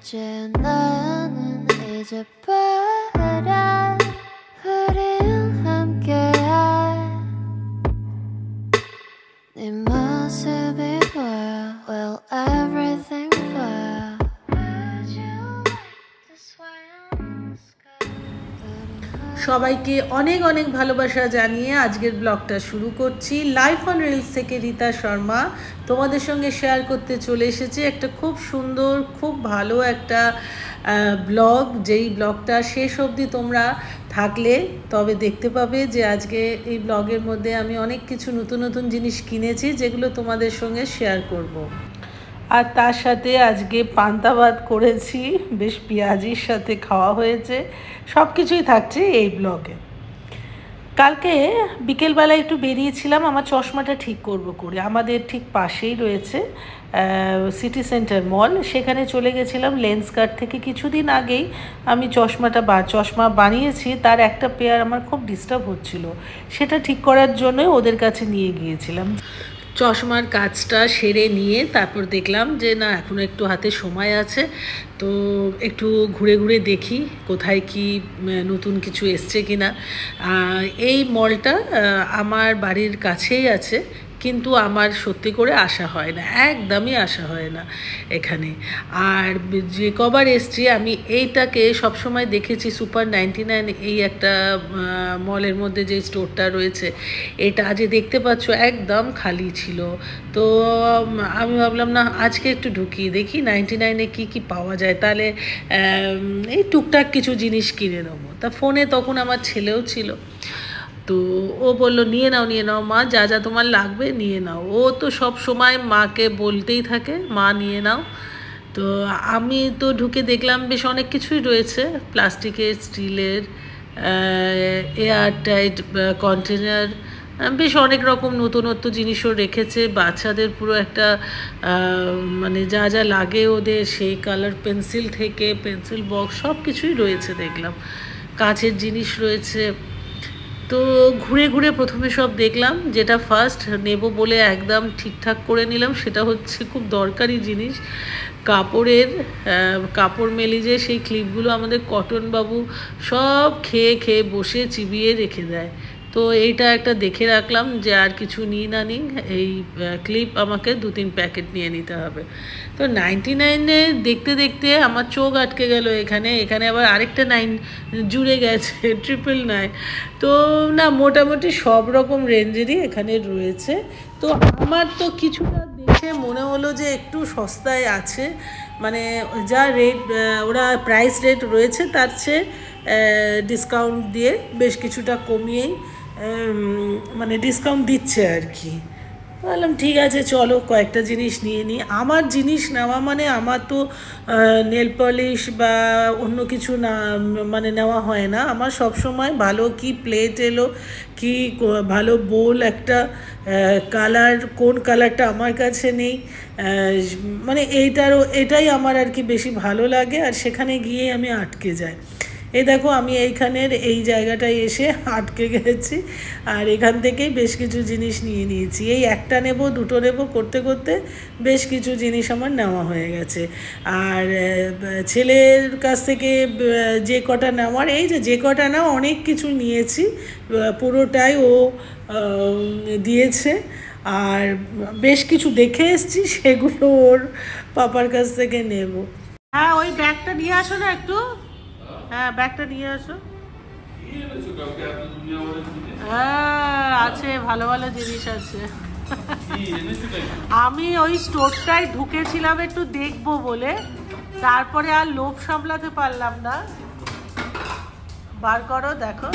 이제 나는 이제 바라 우린 함께야 네 모습이 보여 Will everything 보여 সবাইকে অনেক অনেক ভালোবাসা জানিয়ে আজকের ব্লগটা শুরু করছি। লাইফ অন রিলস থেকে রীতা শর্মা তোমাদের সঙ্গে শেয়ার করতে চলে এসেছি একটা খুব সুন্দর খুব ভালো একটা ব্লগ, যেই ব্লগটা শেষ অবধি তোমরা থাকলে তবে দেখতে পাবে যে আজকে এই ব্লগের মধ্যে আমি অনেক কিছু নতুন নতুন জিনিস কিনেছি যেগুলো তোমাদের সঙ্গে শেয়ার করব। আর তার সাথে আজকে পান্তা ভাত করেছি, বেশ পেঁয়াজির সাথে খাওয়া হয়েছে, সব কিছুই থাকছে এই ব্লগে। কালকে বিকেলবেলা একটু বেরিয়েছিলাম আমার চশমাটা ঠিক করব করে, আমাদের ঠিক পাশেই রয়েছে সিটি সেন্টার মল, সেখানে চলে গেছিলাম লেন্সকার্ট থেকে। কিছুদিন আগেই আমি চশমা বানিয়েছি, তার একটা পেয়ার আমার খুব ডিস্টার্ব হচ্ছিল, সেটা ঠিক করার জন্যই ওদের কাছে নিয়ে গিয়েছিলাম। চশমার কাজটা সেরে নিয়ে তারপর দেখলাম যে না এখনও একটু হাতে সময় আছে, তো একটু ঘুরে ঘুরে দেখি কোথায় কি নতুন কিছু এসছে কিনা। এই মলটা আমার বাড়ির কাছেই আছে, কিন্তু আমার সত্যি করে আসা হয় না, একদমই আসা হয় না এখানে। আর যে কবার এসছি আমি এইটাকে সবসময় দেখেছি সুপার 99, এই একটা মলের মধ্যে যে স্টোরটা রয়েছে, এটা আজ দেখতে পাচ্ছ একদম খালি ছিল। তো আমি ভাবলাম না আজকে একটু ঢুকিয়ে দেখি 99-এ কী কী পাওয়া যায়, তাহলে এই টুকটাক কিছু জিনিস কিনে নেবো। তা ফোনে তখন আমার ছেলেও ছিল, তো ও বলল নিয়ে নাও মা, যা যা তোমার লাগবে নিয়ে নাও। ও তো সব সময় মাকে বলতেই থাকে মা নিয়ে নাও। তো আমি তো ঢুকে দেখলাম বেশ অনেক কিছুই রয়েছে, প্লাস্টিকের, স্টিলের, এয়ার টাইট কন্টেনার, বেশ অনেক রকম নতুনত্ব জিনিসও রেখেছে। বাচ্চাদের পুরো একটা মানে যা যা লাগে ওদের, সেই কালার পেন্সিল থেকে পেন্সিল বক্স সব কিছুই রয়েছে দেখলাম, কাঁচের জিনিস রয়েছে। তো ঘুরে ঘুরে প্রথমে সব দেখলাম, যেটা ফার্স্ট নেব বলে একদম ঠিকঠাক করে নিলাম সেটা হচ্ছে খুব দরকারি জিনিস, কাপড় মেলি যে সেই ক্লিপগুলো আমাদের কটন বাবু সব খেয়ে বসে চিবিয়ে রেখে দেয়। তো এইটা একটা দেখে রাখলাম যে আর কিছু নিই না নিই, এই ক্লিপ আমাকে 2-3 প্যাকেট নিয়ে নিতে হবে। তো 99-এ দেখতে দেখতে আমার চোখ আটকে গেল এখানে আবার আরেকটা 9 জুড়ে গেছে 999। তো না মোটামুটি সব রকম রেঞ্জেরই এখানে রয়েছে। তো আমার তো কিছুটা দেখে মনে হলো যে একটু সস্তায় আছে, মানে যা রেট ওরা প্রাইস রেট রয়েছে তার চেয়ে ডিসকাউন্ট দিয়ে বেশ কিছুটা কমিয়েই মানে ডিসকাউন্ট দিচ্ছে আর কি। বললাম ঠিক আছে চলো কয়েকটা জিনিস নিয়ে নিই। আমার জিনিস নেওয়া মানে আমার তো নেল পলিশ বা অন্য কিছু না মানে নেওয়া হয় না, আমার সব সময় ভালো কি প্লেট এলো, কি ভালো বোল, একটা কালার, কোন কালারটা আমার কাছে নেই, মানে এটাই আমার আর কি বেশি ভালো লাগে, আর সেখানে গিয়ে আমি আটকে যাই। এই দেখো আমি এইখানের এই জায়গাটায় এসে আটকে গেছি, আর এখান থেকেই বেশ কিছু জিনিস নিয়ে নিয়েছি। এই একটা নেব দুটো নেব করতে করতে বেশ কিছু জিনিস আমার নেওয়া হয়ে গেছে। আর ছেলের কাছ থেকে যে কটা নেওয়ার, এই যে কটা নেওয়া অনেক কিছু নিয়েছি, পুরোটাই ও দিয়েছে। আর বেশ কিছু দেখে এসছি, সেগুলো ওর পাপার কাছ থেকে নেব। হ্যাঁ ওই ব্যাগটা নিয়ে আসো না একটু, হ্যাঁ ব্যাগটা নিয়ে আসো। হ্যাঁ আছে, ভালো ভালো জিনিস আছে। আমি ওই স্টোরটায় ঢুকেছিলাম একটু দেখবো বলে, তারপরে আর লোভ সামলাতে পারলাম না। বার করো দেখো,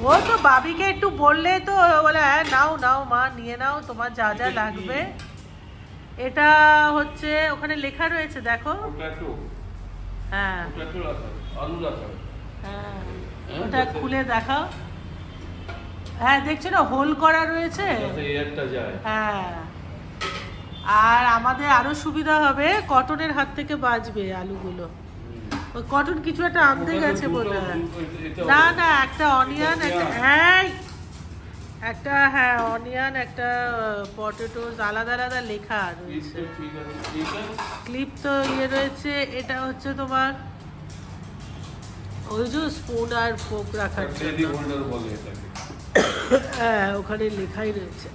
ও তো বাবিকে একটু বললে তো বলে হ্যাঁ নাও মা নিয়ে নাও তোমার যা যা লাগবে। এটা হচ্ছে ওখানে লেখা রয়েছে দেখো, হ্যাঁ ওটা খুলে দেখাও। হ্যাঁ দেখছো না হোল করা রয়েছে, হ্যাঁ। আর আমাদের আরো সুবিধা হবে, কটনের হাত থেকে বাঁচবে আলুগুলো। ওই কটন কিছু একটা আনতে গেছে বলে, না একটা অনিয়ন, একটা একটা হ্যাঁ অনিয়ন, একটা পটেটোস, আলাদা আলাদা লেখা রয়েছে। ক্লিপ তো ইয়ে রয়েছে। এটা হচ্ছে তোমার ওই যে স্পুন আর ফোক রাখার জন্য। হ্যাঁ ওখানে লেখাই রয়েছে।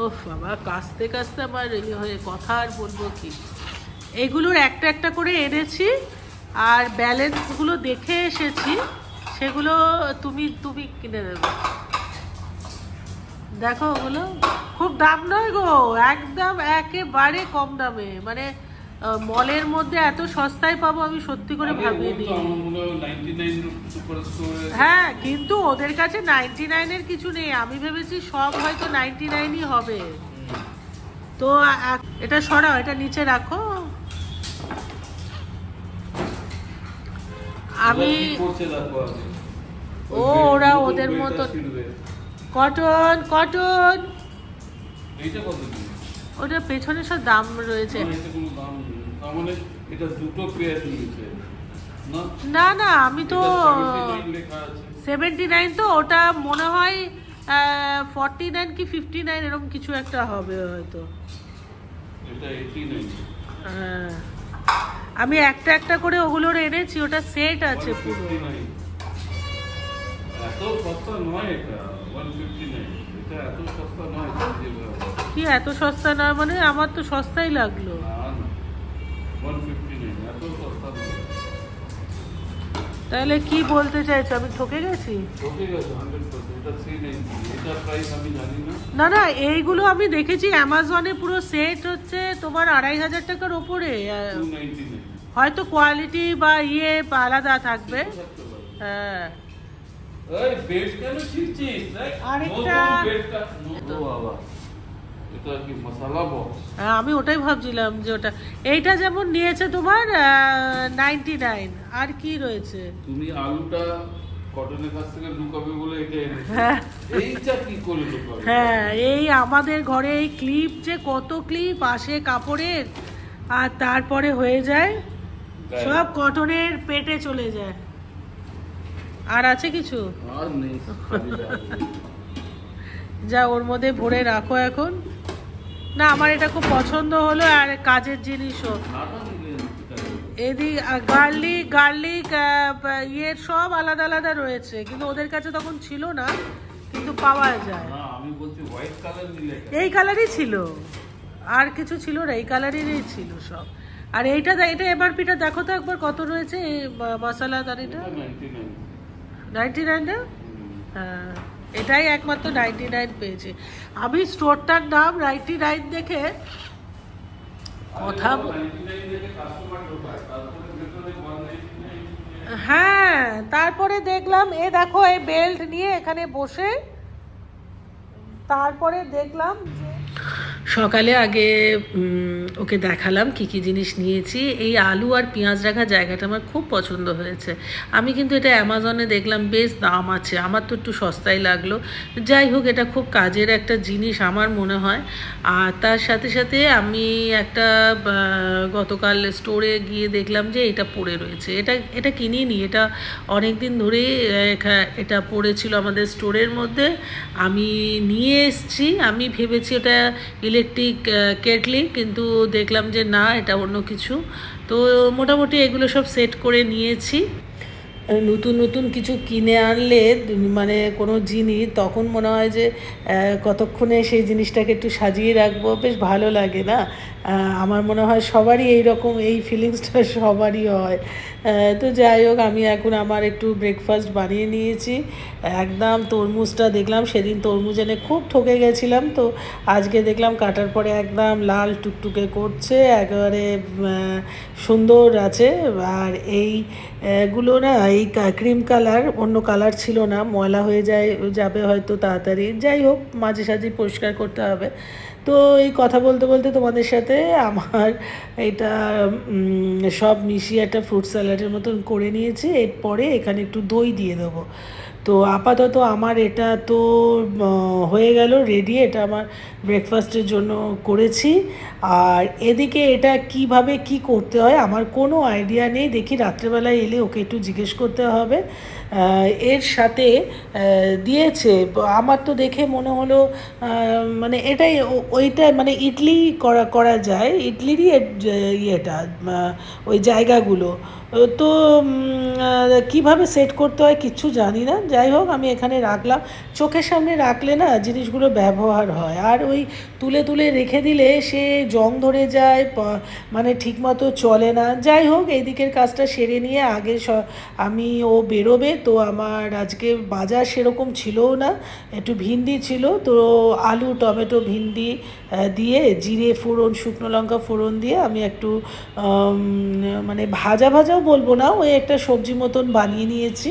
ওহ বাবা, কাস্তে কাস্তে আমার ইয়ে হয়ে কথা আর বলবো কি। এগুলোর একটা একটা করে এনেছি আর ব্যালেন্সগুলো দেখে এসেছি, সেগুলো তুমি তুমি কিনে দেবে। দেখো ওগুলো খুব দাম নয় গো, একদম একেবারে কম দামে। মানে মলের মধ্যে এত সস্তায় পাবো আমি সত্যি করে ভাবিনি। হ্যাঁ কিন্তু ওদের কাছে 99-এর কিছু নেই। আমি ভেবেছি সব হয়তো 99ই হবে। তো এটা সরাও, এটা নিচে রাখো। আমি ওরা ওদের মতো কটন কটন ওটা পেছনে সব দাম রয়েছে। না না আমি তো 79, তো ওটা মনে হয় 49 কি 59 এরকম কিছু একটা হবে হয়তো। হ্যাঁ আমি একটা একটা করে ওগুলোর এনেছি, ওটা সেট আছে পুরো। কি এত সস্তা নয় মানে? আমার তো সস্তাই লাগলো। তাহলে কি বলতে চাইছো, আমি ঠকে গেছি? না না এইগুলো আমি দেখেছি অ্যামাজনে পুরো সেট হচ্ছে তোমার 2500 টাকার ওপরে। হয়তো কোয়ালিটি বা ইয়ে আলাদা থাকবে। হ্যাঁ আমি ওটাই ভাবছিলাম যে ওটা। এইটা যেমন নিয়েছে তোমার 99। আর কি রয়েছে? তুমি আলুটা কটনের কাছ থেকে লুকাবে বলে এটা এনেছো। এইটা কি করে লুকাবে? হ্যাঁ এই আমাদের ঘরে এই ক্লিপ, যে কত ক্লিপ আসে কাপড়ের, আর তারপরে হয়ে যায় সব কটনের পেটে চলে যায়। আর আছে কিছু? আর নেই, যা ওর মধ্যে ভরে রাখো এখন। না আমার এটা খুব পছন্দ হলো, আর কাজের জিনিসও। এদিক গার্লিক ইয়ের সব আলাদা আলাদা রয়েছে, কিন্তু ওদের কাছে তখন ছিল না, কিন্তু পাওয়া যায়। এই কালারই ছিল, আর কিছু ছিল না, এই কালারেরই ছিল সব। আর এইটা এটা এমআরপিটা দেখো তো একবার কত রয়েছে এই মশলা দানিটা? 99 না? হ্যাঁ এটাই একমাত্র 99 পেয়েছে। আমি স্টোরটার নাম 99 দেখে কথা। হ্যাঁ তারপরে দেখলাম এ দেখো এই বেল্ট নিয়ে এখানে বসে, তারপরে দেখলাম সকালে আগে ওকে দেখালাম কি কি জিনিস নিয়েছি। এই আলু আর পেঁয়াজ রাখার জায়গাটা আমার খুব পছন্দ হয়েছে। আমি কিন্তু এটা অ্যামাজনে দেখলাম বেশ দাম আছে, আমার তো একটু সস্তাই লাগলো। যাই হোক এটা খুব কাজের একটা জিনিস আমার মনে হয়। আর তার সাথে সাথে আমি একটা গতকাল স্টোরে গিয়ে দেখলাম যে এটা পড়ে রয়েছে। এটা কিনিনি, এটা অনেক দিন ধরেই এটা পড়েছিল আমাদের স্টোরের মধ্যে। আমি নিয়ে এসছি, আমি ভেবেছি ওটা ইলেকট্রিক কেটলি, কিন্তু দেখলাম যে না এটা অন্য কিছু। তো মোটামুটি এগুলো সব সেট করে নিয়েছি। নতুন নতুন কিছু কিনে আনলে মানে কোনো জিনিস, তখন মনে হয় যে কতক্ষণে সেই জিনিসটাকে একটু সাজিয়ে রাখবো, বেশ ভালো লাগে না? আমার মনে হয় সবারই এইরকম এই ফিলিংসটা সবারই হয়। তো যাই হোক আমি এখন আমার একটু ব্রেকফাস্ট বানিয়ে নিয়েছি। একদম তরমুজটা দেখলাম, সেদিন তরমুজ এনে খুব ঠকে গেছিলাম, তো আজকে দেখলাম কাটার পরে একদম লাল টুকটুকে করছে, একেবারে সুন্দর আছে। আর এইগুলো না এই ক্রিম কালার, অন্য কালার ছিল না, ময়লা হয়ে যাবে হয়তো তাড়াতাড়ি। যাই হোক মাঝে সাঝে পরিষ্কার করতে হবে। তো এই কথা বলতে বলতে তোমাদের সাথে আমার এটা সব মিশিয়ে একটা ফ্রুট স্যালাডের মতন করে নিয়েছি। এরপরে এখানে একটু দই দিয়ে দেবো। তো আপাতত আমার এটা তো হয়ে গেল রেডি, এটা আমার ব্রেকফাস্টের জন্য করেছি। আর এদিকে এটা কিভাবে কি করতে হয় আমার কোনো আইডিয়া নেই, দেখি রাত্রেবেলায় এলে ওকে একটু জিজ্ঞেস করতে হবে। এর সাথে দিয়েছে। আমার তো দেখে মনে হলো মানে এটাই ওইটা মানে ইডলি করা যায়, ইডলিরই ইয়েটা ওই জায়গাগুলো। তো কিভাবে সেট করতে হয় কিচ্ছু জানি না। যাই হোক, আমি এখানে রাখলাম। চোখের সামনে রাখলে না জিনিসগুলো ব্যবহার হয়, আর ওই তুলে তুলে রেখে দিলে সে জং ধরে যায়, মানে ঠিকমতো চলে না। যাই হোক, এই দিকের কাজটা সেরে নিয়ে আগে আমি ও বেরোবে, তো আমার আজকে বাজার সেরকম ছিলও না, একটু ভিন্ডি ছিল, তো আলু টমেটো ভিন্ডি দিয়ে জিরে ফোড়ন শুকনো লঙ্কা ফোড়ন দিয়ে আমি একটু মানে ভাজাও বলবো না, ওই একটা সবজি মতন বানিয়ে নিয়েছি।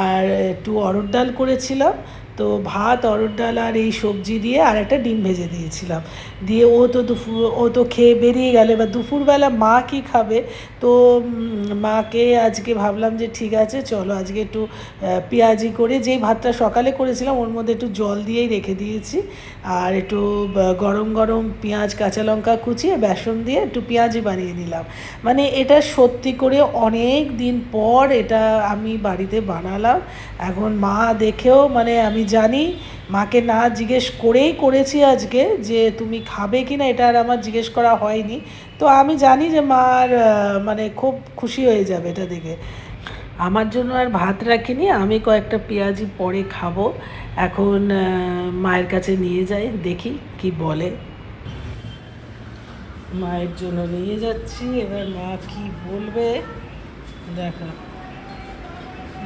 আর একটু অরহর ডাল করেছিলাম, তো ভাত অরহর ডাল আর এই সবজি দিয়ে আর একটা ডিম ভেজে দিয়েছিলাম। দিয়ে ও তো খেয়ে বেরিয়ে গেল। এবার দুপুরবেলা মা কি খাবে, তো মাকে আজকে ভাবলাম যে ঠিক আছে চলো আজকে একটু পেঁয়াজি করে, যেই ভাতটা সকালে করেছিলাম ওর মধ্যে একটু জল দিয়েই রেখে দিয়েছি, আর একটু গরম গরম পেঁয়াজ কাঁচা লঙ্কা কুচিয়ে বেসন দিয়ে একটু পেঁয়াজি বানিয়ে নিলাম। মানে এটা সত্যি করে অনেক দিন পর এটা আমি বাড়িতে বানালাম। এখন মা দেখেও, মানে আমি জানি মাকে না জিজ্ঞেস করেই করেছি আজকে যে তুমি খাবে কি না, এটা আর আমার জিজ্ঞেস করা হয়নি। তো আমি জানি যে মার মানে খুব খুশি হয়ে যাবে এটা দেখে। আমার জন্য আর ভাত রাখিনি, আমি কয়েকটা পেঁয়াজি পরে খাবো। এখন মায়ের কাছে নিয়ে যাই, দেখি কি বলে। মায়ের জন্য নিয়ে যাচ্ছি, এবার মা কি বলবে দেখো।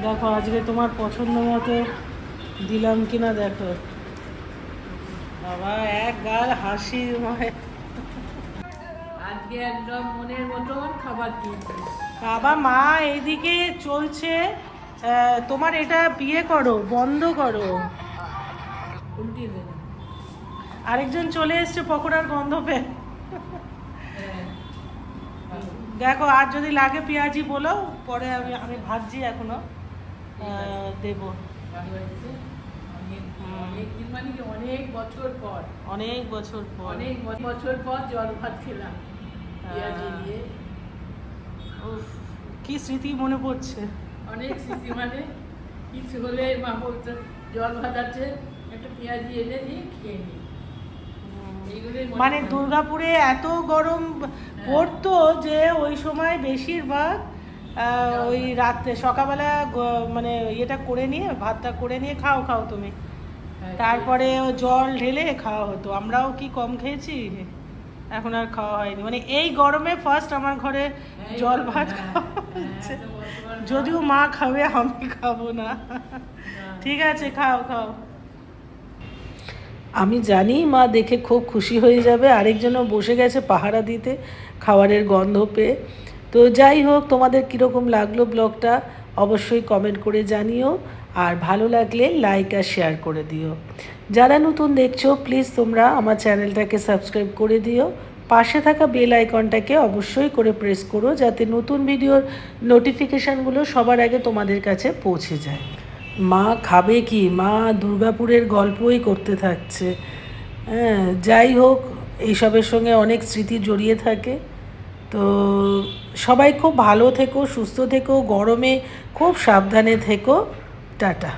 দেখো আজকে তোমার পছন্দ মতো দিলাম কিনা দেখো। বাবা এক গাল হাসি মায়ের। আজকে একদম মনের মতন খাবার দিয়েছি। বাবা মা এইদিকে চলছে, তোমার এটা বিয়ে করো বন্ধ করো। উল্টিয়ে দেবো। আরেকজন চলে এসছে পকোড়ার গন্ধ পেয়ে। দেখো আর যদি লাগে পেঁয়াজি বলো, পরে আমি ভাজছি এখনো দেবো। অনেকদিন মানে কি অনেক বছর পর, অনেক বছর পর জল ভাত খেলাম পেঁয়াজি দিয়ে। উফ, কি স্মৃতি মনে পড়ছে। অনেক স্মৃতি, মানে কিছু হলে মা বলতো জল ভাত আছে একটা পেঁয়াজি এনে দিয়ে খেয়ে নিই। মানে দুর্গাপুরে এত গরম পড়তো যে ওই সময় বেশিরভাগ ওই রাত্রে সকালবেলা মানে ইয়েটা করে নিয়ে ভাতটা করে নিয়ে খাও তুমি, তারপরে জল ঢেলে খাওয়া হতো। আমরাও কি কম খেয়েছি, এখন আর খাওয়া হয়নি। মানে এই গরমে ফার্স্ট আমার ঘরে জল ভাত খাওয়া হচ্ছে, যদিও মা খাবে আমি খাবো না। ঠিক আছে খাও। আমি জানি মা দেখে খুব খুশি হয়ে যাবে। আরেকজনও বসে গেছে পাহারা দিতে খাবারের গন্ধ পেয়ে। তো যাই হোক, তোমাদের কীরকম লাগলো ব্লগটা অবশ্যই কমেন্ট করে জানিও, আর ভালো লাগলে লাইক আর শেয়ার করে দিও। যারা নতুন দেখছো প্লিজ তোমরা আমার চ্যানেলটাকে সাবস্ক্রাইব করে দিও, পাশে থাকা বেল আইকনটাকে অবশ্যই করে প্রেস করো যাতে নতুন ভিডিওর নোটিফিকেশানগুলো সবার আগে তোমাদের কাছে পৌঁছে যায়। মা খাবে কি, মা দুর্গাপুরের গল্পই করতে থাকছে। হ্যাঁ যাই হোক, এইসবের সঙ্গে অনেক স্মৃতি জড়িয়ে থাকে। তো সবাই খুব ভালো থেকো, সুস্থ থেকো, গরমে খুব সাবধানে থেকো। টাটা।